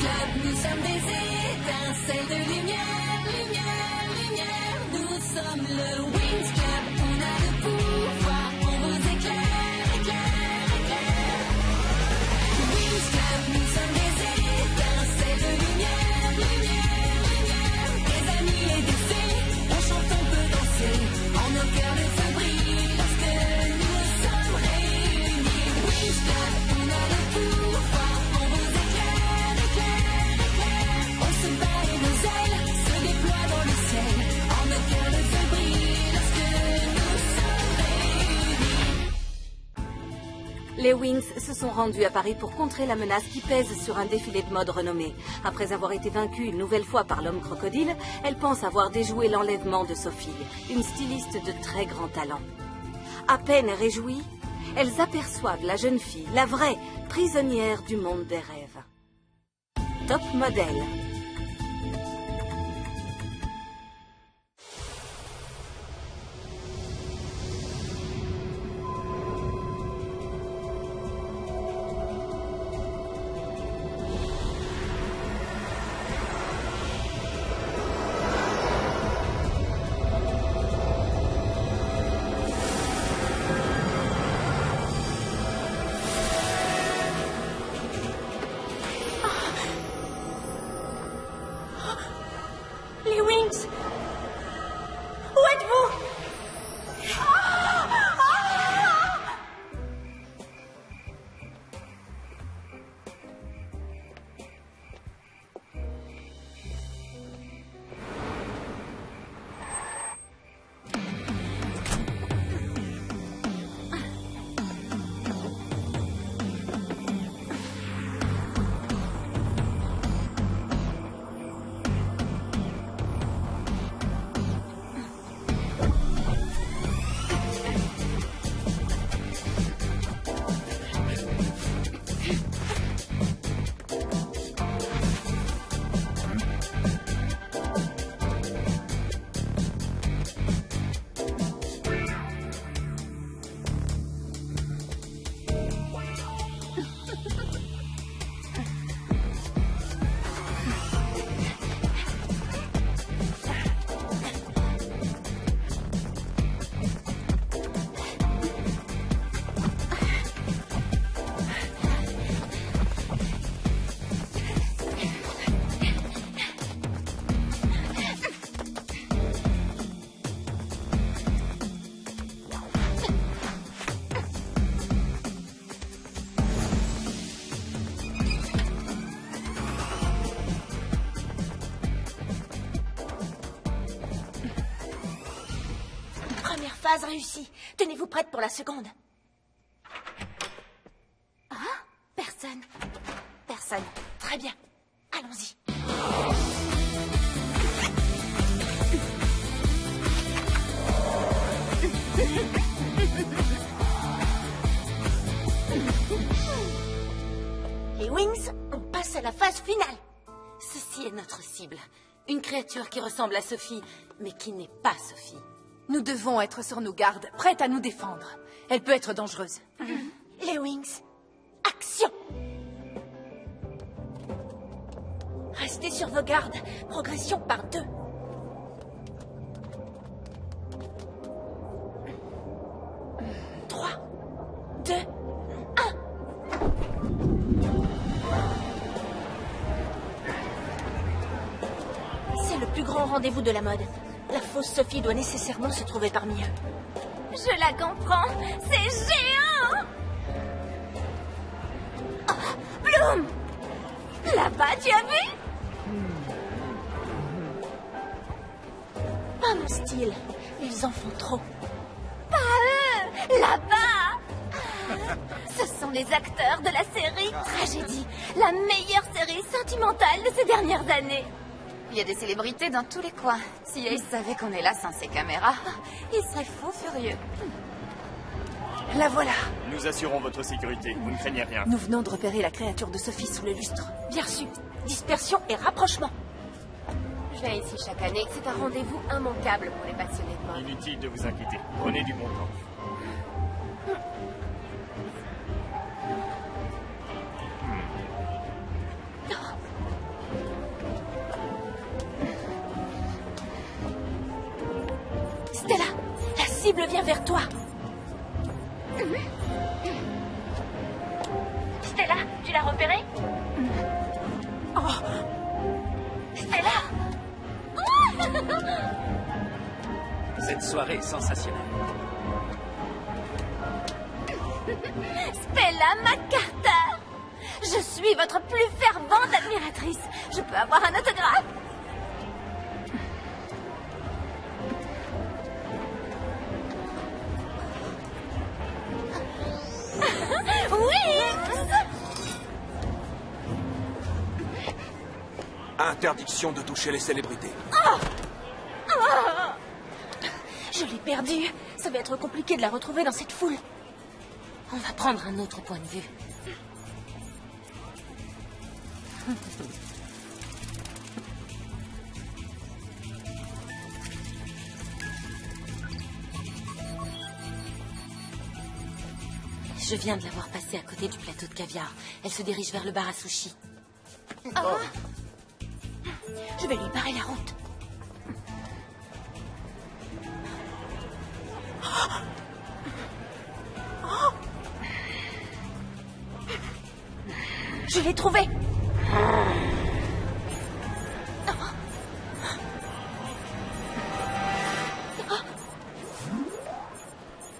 Club, nous sommes des étincelles de lumière, lumière, lumière. Nous sommes le Wings Club, on a le pouvoir, on vous éclaire, éclaire, éclaire. Wings Club, nous sommes des étincelles de lumière, lumière, lumière. Des amis et des fées, on chante, on peut danser, en nos cœurs le feu brille lorsque nous sommes réunis. Wings Club, on a le pouvoir, on vous éclaire, éclaire, éclaire. On se bat et nos ailes se déploient dans le ciel, en nos cœurs le feu brille lorsque nous sommes réunis. Les Wings se sont rendus à Paris pour contrer la menace qui pèse sur un défilé de mode renommé. Après avoir été vaincue une nouvelle fois par l'homme crocodile, elles pensent avoir déjoué l'enlèvement de Sophie, une styliste de très grand talent. À peine réjouies, elles aperçoivent la jeune fille, la vraie prisonnière du monde des rêves. Top modèle. Les Wings, où êtes-vous? Première phase réussie. Tenez-vous prête pour la seconde. Ah? Personne. Personne. Très bien. Allons-y. Les Wings, on passe à la phase finale. Ceci est notre cible. Une créature qui ressemble à Sophie, mais qui n'est pas Sophie. Nous devons être sur nos gardes, prêtes à nous défendre. Elle peut être dangereuse. Les Wings, action! Restez sur vos gardes. Progression par 2. Trois, 2, 1. C'est le plus grand rendez-vous de la mode. La fausse Sophie doit nécessairement se trouver parmi eux. Je la comprends. C'est géant! Oh, Bloom! Là-bas, tu as vu? Pas mon style. Ils en font trop. Pas eux! Là-bas! Ce sont les acteurs de la série Tragédie, la meilleure série sentimentale de ces dernières années. Il y a des célébrités dans tous les coins. Si ils savaient qu'on est là sans ces caméras, ils seraient fous furieux. La voilà. Nous assurons votre sécurité, vous ne craignez rien. Nous venons de repérer la créature de Sophie sous le lustre. Bien reçu. Dispersion et rapprochement. Je viens ici chaque année. C'est un rendez-vous immanquable pour les passionnés de mode. Inutile de vous inquiéter. Prenez du bon temps. cible vient vers toi. Stella, tu l'as repéré? Stella! Cette soirée est sensationnelle. Stella McCarter! Je suis votre plus fervente admiratrice. Je peux avoir un autographe? Oui! Interdiction de toucher les célébrités. Je l'ai perdue. Ça va être compliqué de la retrouver dans cette foule. On va prendre un autre point de vue. Je viens de la voir passer à côté du plateau de caviar. Elle se dirige vers le bar à sushi. Je vais lui barrer la route. Je l'ai trouvée.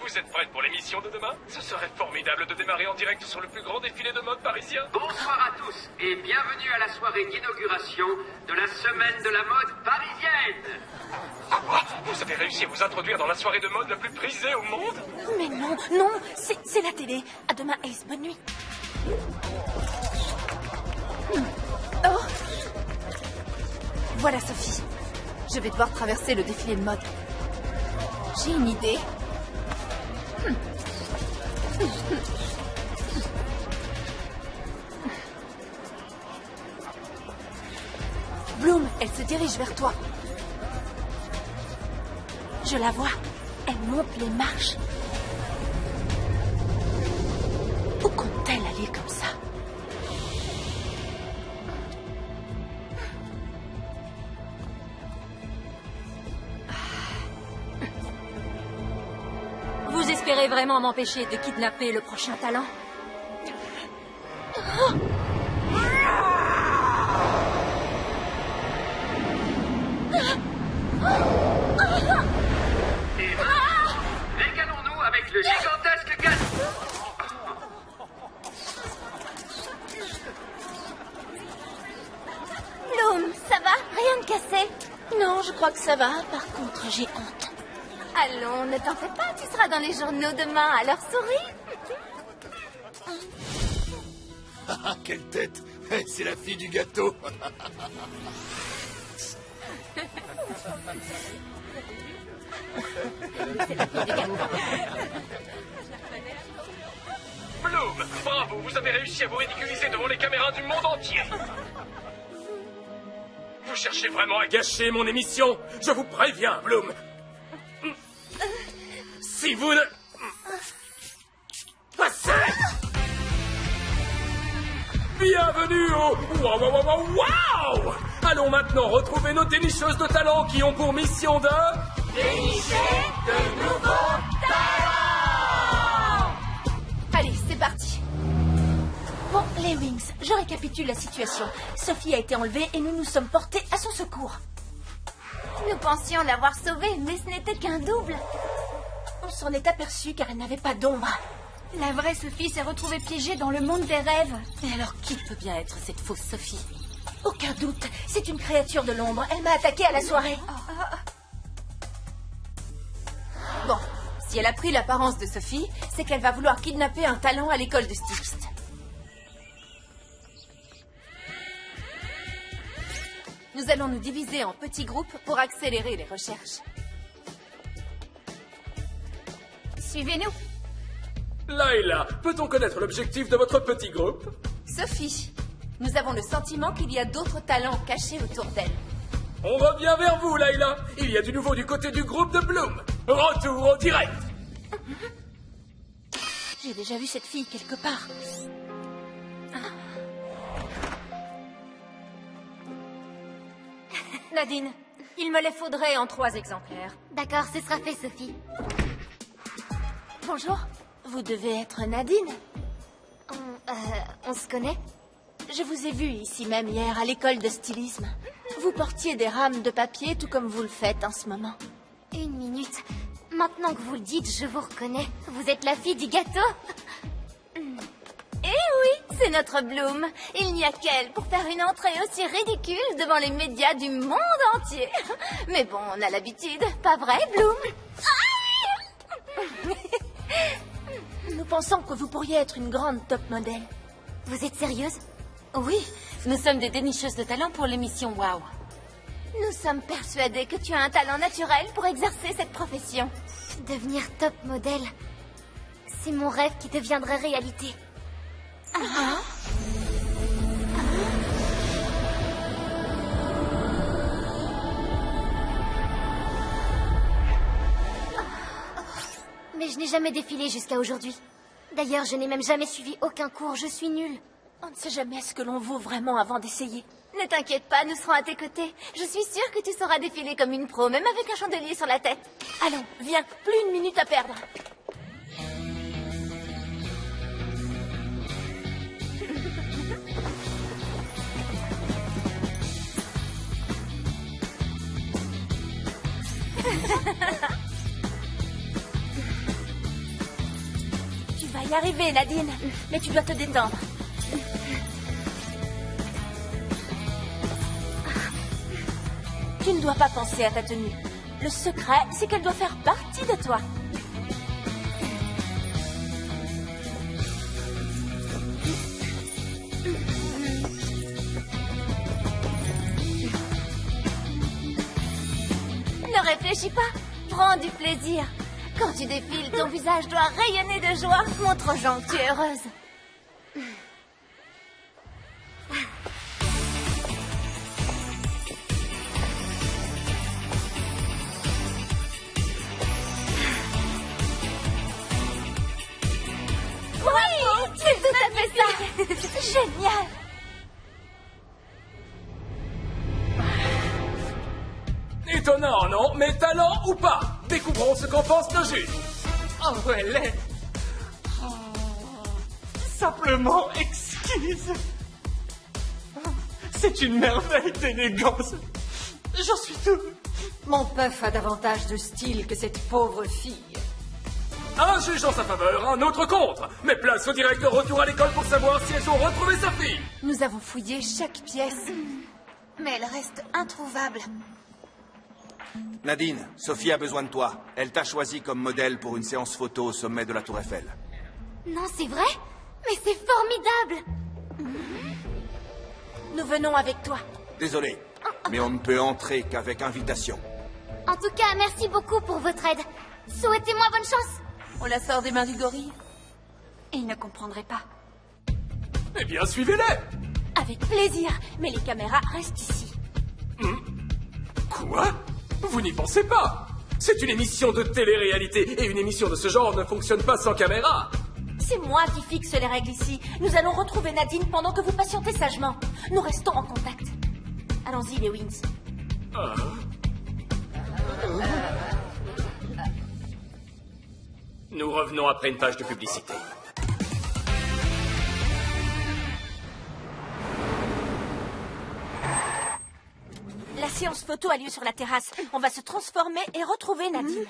Vous êtes prête pour l'émission de demain? Ce serait formidable de démarrer en direct sur le plus grand défilé de mode parisien. Bonsoir à tous et bienvenue à la soirée d'inauguration de la semaine de la mode parisienne. Vous avez réussi à vous introduire dans la soirée de mode la plus prisée au monde? Mais non, non, c'est la télé. À demain, Ace. Bonne nuit. Oh. Voilà, Sophie. Je vais devoir traverser le défilé de mode. J'ai une idée. Bloom, elle se dirige vers toi. Je la vois. Elle monte les marches. Où compte-t-elle aller comme ça? Vous espérez vraiment m'empêcher de kidnapper le prochain talent? Et régalons-nous avec le gigantesque gâteau. Bloom, ça va? Rien de cassé? Non, je crois que ça va. Par contre, j'ai honte. Allons, ne t'en fais pas, tu seras dans les journaux demain, alors souris. Ah, quelle tête! C'est la fille du gâteau! Bloom, bravo, vous avez réussi à vous ridiculiser devant les caméras du monde entier. Vous cherchez vraiment à gâcher mon émission? Je vous préviens, Bloom. Si vous ne... Passez! Bienvenue au... Wow! Allons maintenant retrouver nos dénicheuses de talent qui ont pour mission de... Dénicher de nouveaux talents! Allez, c'est parti. Bon, les Wings, je récapitule la situation. Sophie a été enlevée et nous nous sommes portés à son secours. Nous pensions l'avoir sauvée, mais ce n'était qu'un double. On s'en est aperçu car elle n'avait pas d'ombre. La vraie Sophie s'est retrouvée piégée dans le monde des rêves. Et alors, qui peut bien être cette fausse Sophie? Aucun doute, c'est une créature de l'ombre. Elle m'a attaquée à la soirée. Bon, si elle a pris l'apparence de Sophie, c'est qu'elle va vouloir kidnapper un talent à l'école de styliste. Nous allons nous diviser en petits groupes pour accélérer les recherches. Suivez-nous. Layla, peut-on connaître l'objectif de votre petit groupe? Sophie, nous avons le sentiment qu'il y a d'autres talents cachés autour d'elle. On revient vers vous, Layla. Il y a du nouveau du côté du groupe de Bloom. Retour au direct. J'ai déjà vu cette fille quelque part. Nadine, il me les faudrait en 3 exemplaires. D'accord, ce sera fait, Sophie. Bonjour. Vous devez être Nadine. On se connaît? Je vous ai vu ici même hier à l'école de stylisme. Vous portiez des rames de papier tout comme vous le faites en ce moment. Une minute. Maintenant que vous le dites, je vous reconnais. Vous êtes la fille du gâteau? Eh oui, c'est notre Bloom. Il n'y a qu'elle pour faire une entrée aussi ridicule devant les médias du monde entier. Mais bon, on a l'habitude, pas vrai, Bloom? Nous pensons que vous pourriez être une grande top modèle. Vous êtes sérieuse? Oui, nous sommes des dénicheuses de talent pour l'émission WOW. Nous sommes persuadés que tu as un talent naturel pour exercer cette profession. Devenir top modèle, c'est mon rêve qui deviendrait réalité. Mais je n'ai jamais défilé jusqu'à aujourd'hui. D'ailleurs, je n'ai même jamais suivi aucun cours, je suis nulle. On ne sait jamais ce que l'on vaut vraiment avant d'essayer. Ne t'inquiète pas, nous serons à tes côtés. Je suis sûre que tu sauras défiler comme une pro, même avec un chandelier sur la tête. Allons, viens, plus une minute à perdre. Tu vas y arriver, Nadine, mais tu dois te détendre. Tu ne dois pas penser à ta tenue. Le secret, c'est qu'elle doit faire partie de toi. Ne réfléchis pas, prends du plaisir. Quand tu défiles, ton visage doit rayonner de joie. Montre aux gens que tu es heureuse. Oui, c'est tout à fait ça. Génial. Étonnant, non? Mais talent ou pas? Découvrons ce qu'en pense nos juges. Oh, elle est... simplement exquise. C'est une merveille d'élégance. J'en suis tout. Mon puff a davantage de style que cette pauvre fille. Un juge en sa faveur, un autre contre. Mais place au directeur retour à l'école pour savoir si elles ont retrouvé sa fille. Nous avons fouillé chaque pièce, mais elle reste introuvable. Nadine, Sophie a besoin de toi. Elle t'a choisi comme modèle pour une séance photo au sommet de la Tour Eiffel. Non, c'est vrai? Mais c'est formidable! Nous venons avec toi. Désolé, mais on ne peut entrer qu'avec invitation. En tout cas, merci beaucoup pour votre aide. Souhaitez-moi bonne chance. On la sort des mains du gorille. Il ne comprendrait pas. Eh bien, suivez-les. Avec plaisir, mais les caméras restent ici. Quoi? Vous n'y pensez pas? C'est une émission de télé-réalité, et une émission de ce genre ne fonctionne pas sans caméra. C'est moi qui fixe les règles ici. Nous allons retrouver Nadine pendant que vous patientez sagement. Nous restons en contact. Allons-y, les Wings. Nous revenons après une page de publicité. La séance photo a lieu sur la terrasse. On va se transformer et retrouver Nadine.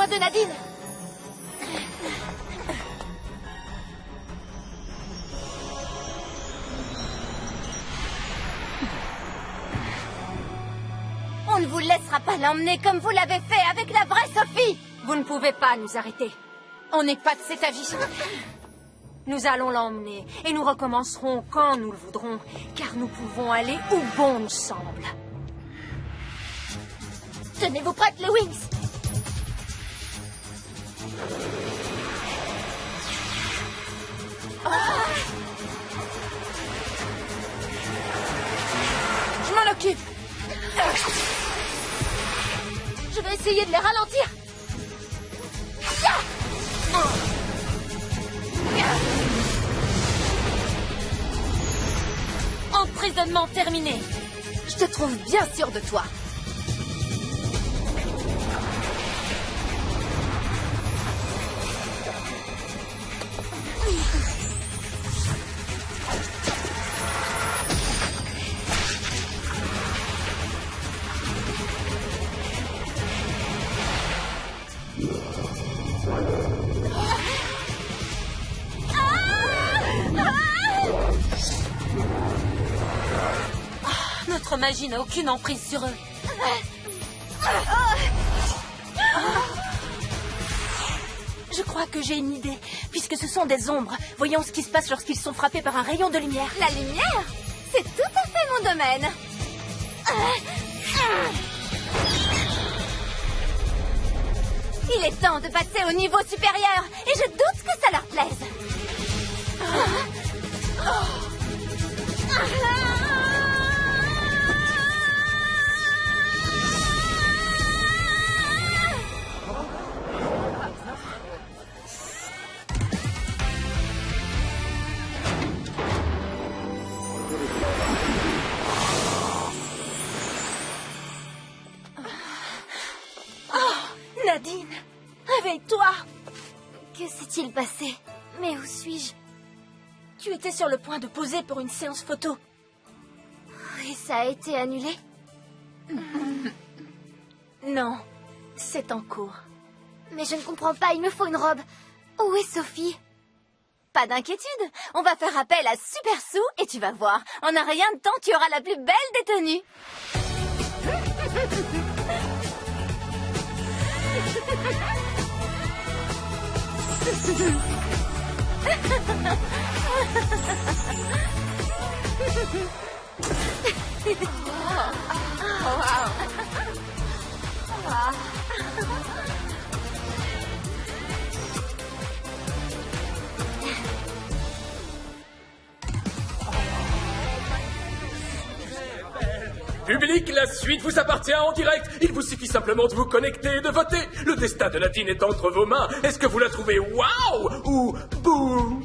besoin de Nadine. On ne vous laissera pas l'emmener comme vous l'avez fait avec la vraie Sophie. Vous ne pouvez pas nous arrêter. On n'est pas de cet avis. Nous allons l'emmener et nous recommencerons quand nous le voudrons, car nous pouvons aller où bon nous semble. Tenez-vous prêtes, les Wings. Je m'en occupe. Je vais essayer de les ralentir. Emprisonnement terminé. Je te trouve bien sûr de toi. Notre magie n'a aucune emprise sur eux. Je crois que j'ai une idée. Puisque ce sont des ombres, voyons ce qui se passe lorsqu'ils sont frappés par un rayon de lumière. La lumière, c'est tout à fait mon domaine. Il est temps de passer au niveau supérieur et je doute que ça leur plaise. Nadine, réveille-toi. Que s'est-il passé? Mais où suis-je? Tu étais sur le point de poser pour une séance photo. Et ça a été annulé? Non, c'est en cours. Mais je ne comprends pas, il me faut une robe. Où est Sophie? Pas d'inquiétude, on va faire appel à Super Sue et tu vas voir, en un rien de temps, tu auras la plus belle des tenues. Public, la suite vous appartient en direct. Il vous suffit simplement de vous connecter et de voter. Le destin de Nadine est entre vos mains. Est-ce que vous la trouvez waouh ou bouh?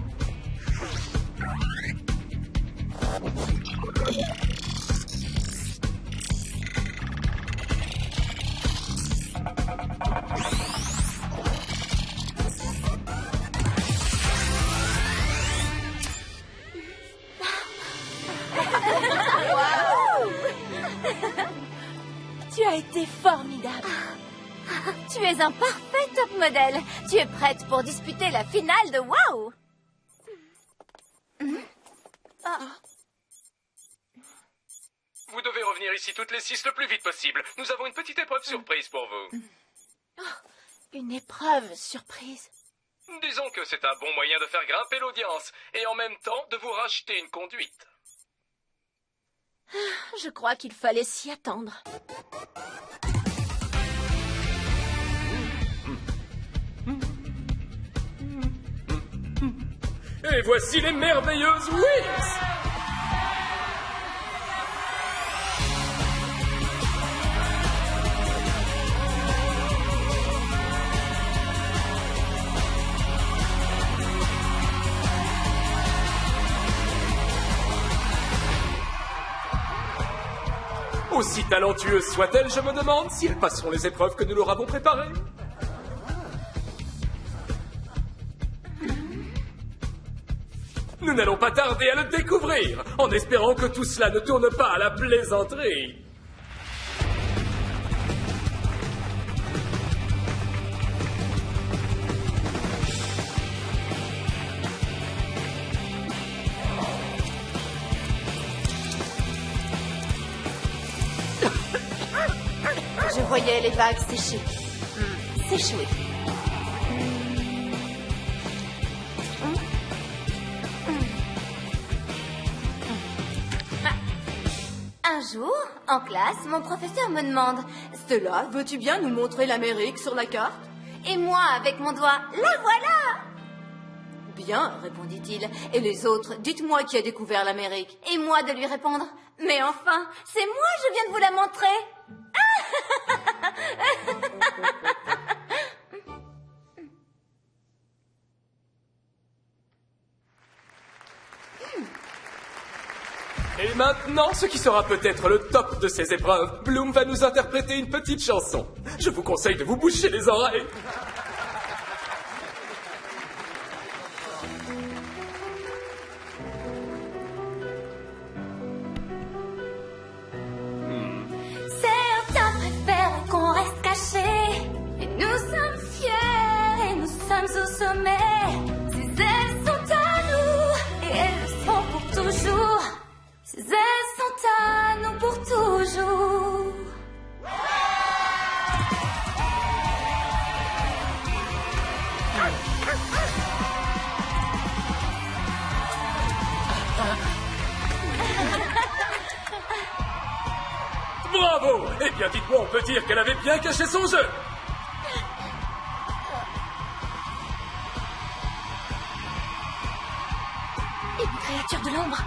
Tu as été formidable. Tu es un parfait top modèle. Tu es prête pour disputer la finale de WOW. Vous devez revenir ici toutes les 6 le plus vite possible. Nous avons une petite épreuve surprise pour vous. Une épreuve surprise. Disons que c'est un bon moyen de faire grimper l'audience et en même temps de vous racheter une conduite. Je crois qu'il fallait s'y attendre. Et voici les merveilleuses Wings! Aussi talentueuse soit-elle, je me demande si elles passeront les épreuves que nous leur avons préparées. Nous n'allons pas tarder à le découvrir, en espérant que tout cela ne tourne pas à la plaisanterie. voyais les vagues sécher. S'échouer. Un jour, en classe, mon professeur me demande « Stella, veux-tu bien nous montrer l'Amérique sur la carte ?» Et moi, avec mon doigt, la voilà! Bien, répondit-il. Et les autres, dites-moi qui a découvert l'Amérique. Et moi de lui répondre, mais enfin, c'est moi, je viens de vous la montrer. Et maintenant, ce qui sera peut-être le top de ces épreuves, Bloom va nous interpréter une petite chanson. Je vous conseille de vous boucher les oreilles. Certains préfèrent qu'on reste cachés. Et nous sommes fiers et nous sommes au sommet. Ces ailes sont à nous et elles le seront pour toujours. Ces ailes sont à nous pour toujours. Bravo! Eh bien, dites-moi, on peut dire qu'elle avait bien caché son jeu. Une créature de l'ombre.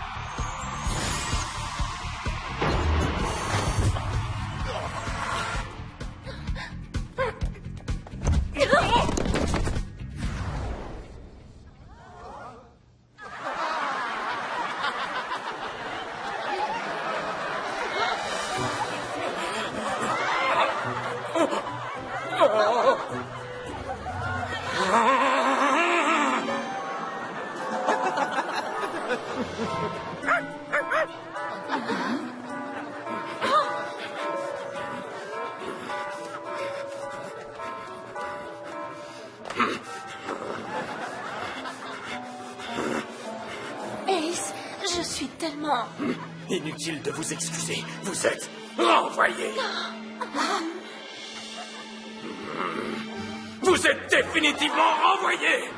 Ace, je suis tellement... Inutile de vous excuser, vous êtes renvoyé. Vous êtes définitivement renvoyé.